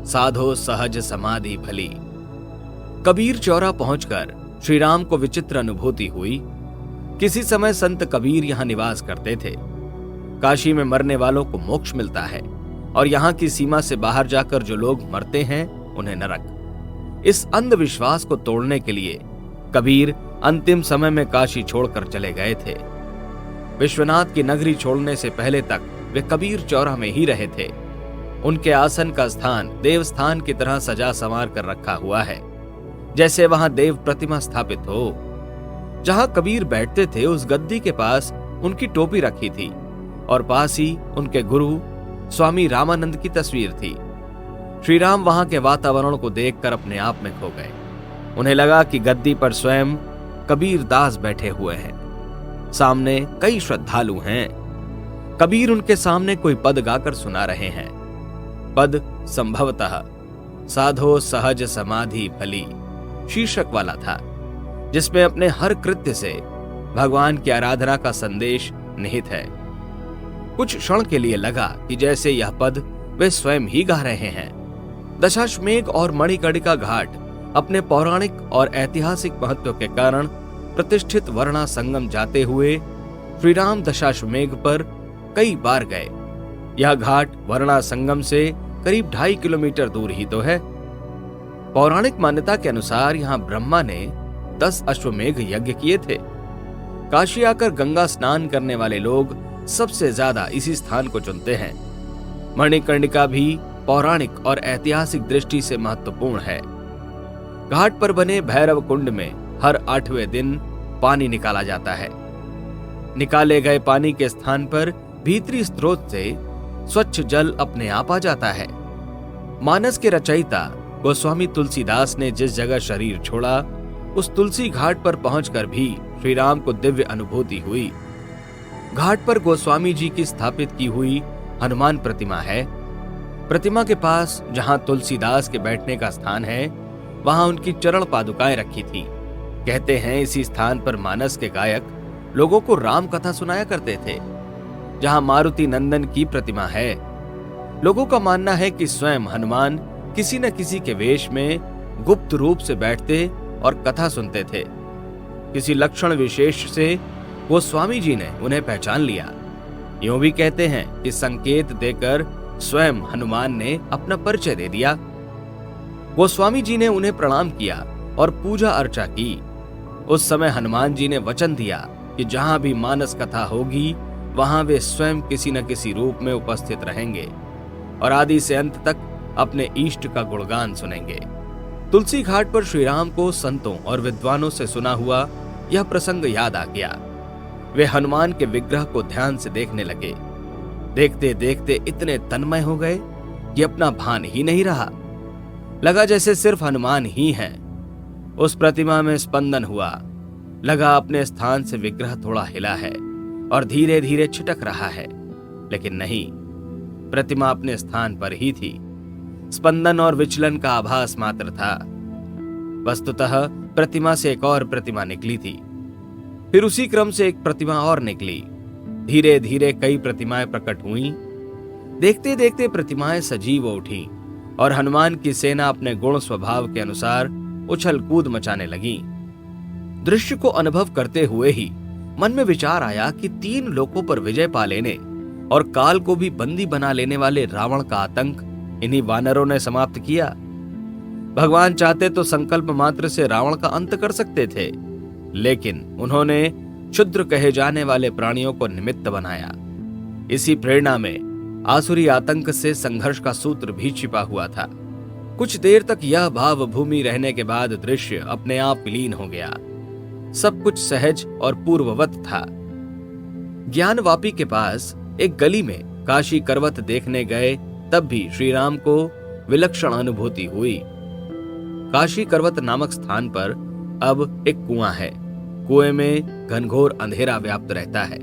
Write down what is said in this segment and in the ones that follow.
साधो सहज समाधि भली। कबीर चौरा पहुंचकर श्री राम को विचित्र अनुभूति हुई। किसी समय संत कबीर यहां निवास करते थे। काशी में मरने वालों को मोक्ष मिलता है और यहां की सीमा से बाहर जाकर जो लोग मरते हैं उन्हें नरक। इस अंधविश्वास को तोड़ने के लिए कबीर अंतिम समय में काशी छोड़कर चले गए थे। विश्वनाथ की नगरी छोड़ने से पहले तक वे कबीर चौरा में ही रहे थे। उनके आसन का स्थान देवस्थान की तरह सजा संवार कर रखा हुआ है, जैसे वहां देव प्रतिमा स्थापित हो। जहां कबीर बैठते थे उस गद्दी के पास उनकी टोपी रखी थी और पास ही उनके गुरु स्वामी रामानंद की तस्वीर थी। श्री राम वहां के वातावरण को देखकर अपने आप में खो गए। उन्हें लगा कि गद्दी पर स्वयं कबीर दास बैठे हुए हैं, सामने कई श्रद्धालु हैं। कबीर उनके सामने कोई पद गाकर सुना रहे हैं। पद संभवतः साधो सहज समाधि भली शीर्षक वाला था, जिसमें अपने हर कृत्य से भगवान की आराधना का संदेश निहित है। कुछ क्षण के लिए लगा कि जैसे यह पद वे स्वयं ही गा रहे हैं। दशाश्वमेध और मणिकर्णिका घाट अपने पौराणिक और ऐतिहासिक महत्व के कारण प्रतिष्ठित वर्णा संगम जाते हुए श्री राम दशाश्वमेध पर कई बार गए। यह घाट वर्णा संगम से करीब 2.5 किलोमीटर दूर ही तो है। पौराणिक मान्यता के अनुसार यहाँ ब्रह्मा ने 10 अश्वमेघ यज्ञ किए थे। काशी आकर गंगा स्नान करने वाले लोग सबसे ज्यादा इसी स्थान को चुनते हैं। मणिकर्णिका भी पौराणिक और ऐतिहासिक दृष्टि से महत्वपूर्ण है। घाट पर बने भैरव कुंड में हर 8वें दिन पानी निकाला जाता है। निकाले गए पानी के स्थान पर भीतरी स्रोत से स्वच्छ जल अपने आप आ जाता है। मानस के रचयिता गोस्वामी तुलसीदास ने जिस जगह शरीर छोड़ा, उस तुलसी घाट पर पहुंचकर भी श्री राम को दिव्य अनुभूति हुई। घाट पर गोस्वामी जी की स्थापित की हुई हनुमान प्रतिमा है। प्रतिमा के पास जहां तुलसीदास के बैठने का स्थान है, वहां उनकी चरण पादुकाएं रखी थी। कहते हैं इसी स्थान पर मानस के गायक लोगों को राम कथा सुनाया करते थे। जहां मारुति नंदन की प्रतिमा है, लोगों का मानना है कि स्वयं हनुमान किसी न किसी के वेश में गुप्त रूप से बैठते और कथा सुनते थे। किसी लक्षण विशेष से गोस्वामी जी ने उन्हें पहचान लिया। यूं भी कहते हैं कि संकेत देकर स्वयं हनुमान ने अपना परिचय दे दिया। गोस्वामी जी ने उन्हें प्रणाम किया और पूजा अर्चा की। उस समय हनुमान जी ने वचन दिया कि जहां भी मानस कथा होगी, वहां वे स्वयं किसी न किसी रूप में उपस्थित रहेंगे और आदि से अंत तक अपने इष्ट का गुणगान सुनेंगे। तुलसी घाट पर श्री राम को संतों और विद्वानों से सुना हुआ यह प्रसंग याद आ गया। वे हनुमान के विग्रह को ध्यान से देखने लगे। देखते देखते इतने तन्मय हो गए कि अपना भान ही नहीं रहा। लगा जैसे सिर्फ हनुमान ही हैं। उस प्रतिमा में स्पंदन हुआ। लगा अपने स्थान से विग्रह थोड़ा हिला है और धीरे धीरे छिटक रहा है, लेकिन नहीं, प्रतिमा अपने स्थान पर ही थी। स्पंदन और विचलन का आभास मात्र था। वस्तुतः प्रतिमा से एक और प्रतिमा निकली थी। फिर उसी क्रम से एक प्रतिमा और निकली। धीरे धीरे कई प्रतिमाएं प्रकट हुईं। देखते देखते प्रतिमाएं सजीव हो उठी और हनुमान की सेना अपने गुण स्वभाव के अनुसार उछल कूद मचाने लगी। दृश्य को अनुभव करते हुए ही मन में विचार आया कि 3 लोकों पर विजय पा लेने और काल को भी बंदी बना लेने वाले रावण का आतंक इन्हीं वानरों ने समाप्त किया। भगवान चाहते तो संकल्प मात्र से रावण का अंत कर सकते थे, लेकिन उन्होंने क्षुद्र कहे जाने वाले प्राणियों को निमित्त बनाया। इसी प्रेरणा में आसुरी आतंक से संघर्ष का सूत्र भी छिपा हुआ था। कुछ देर तक यह भाव भूमि रहने के बाद दृश्य अपने आप विलीन हो गया। सब कुछ सहज और पूर्ववत था। ज्ञानवापी के पास एक गली में काशी करवत देखने गए, तब भी श्री राम को विलक्षण अनुभूति हुई। काशी करवत नामक स्थान पर अब एक कुआं है। कुएं में घनघोर अंधेरा व्याप्त रहता है।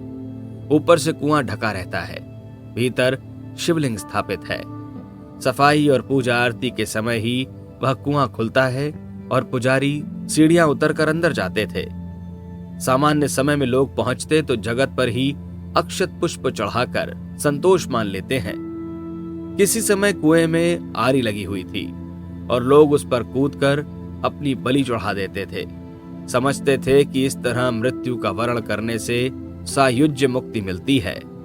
ऊपर से कुआं ढका रहता है। भीतर शिवलिंग स्थापित है। सफाई और पूजा आरती के समय ही वह कुआं खुलता है और पुजारी सीढ़ियां उतरकर अंदर जाते थे। सामान्य समय में लोग पहुंचते तो जगत पर ही अक्षत पुष्प चढ़ाकर संतोष मान लेते हैं। किसी समय कुएं में आरी लगी हुई थी और लोग उस पर कूदकर अपनी बलि चढ़ा देते थे। समझते थे कि इस तरह मृत्यु का वरण करने से सायुज्य मुक्ति मिलती है।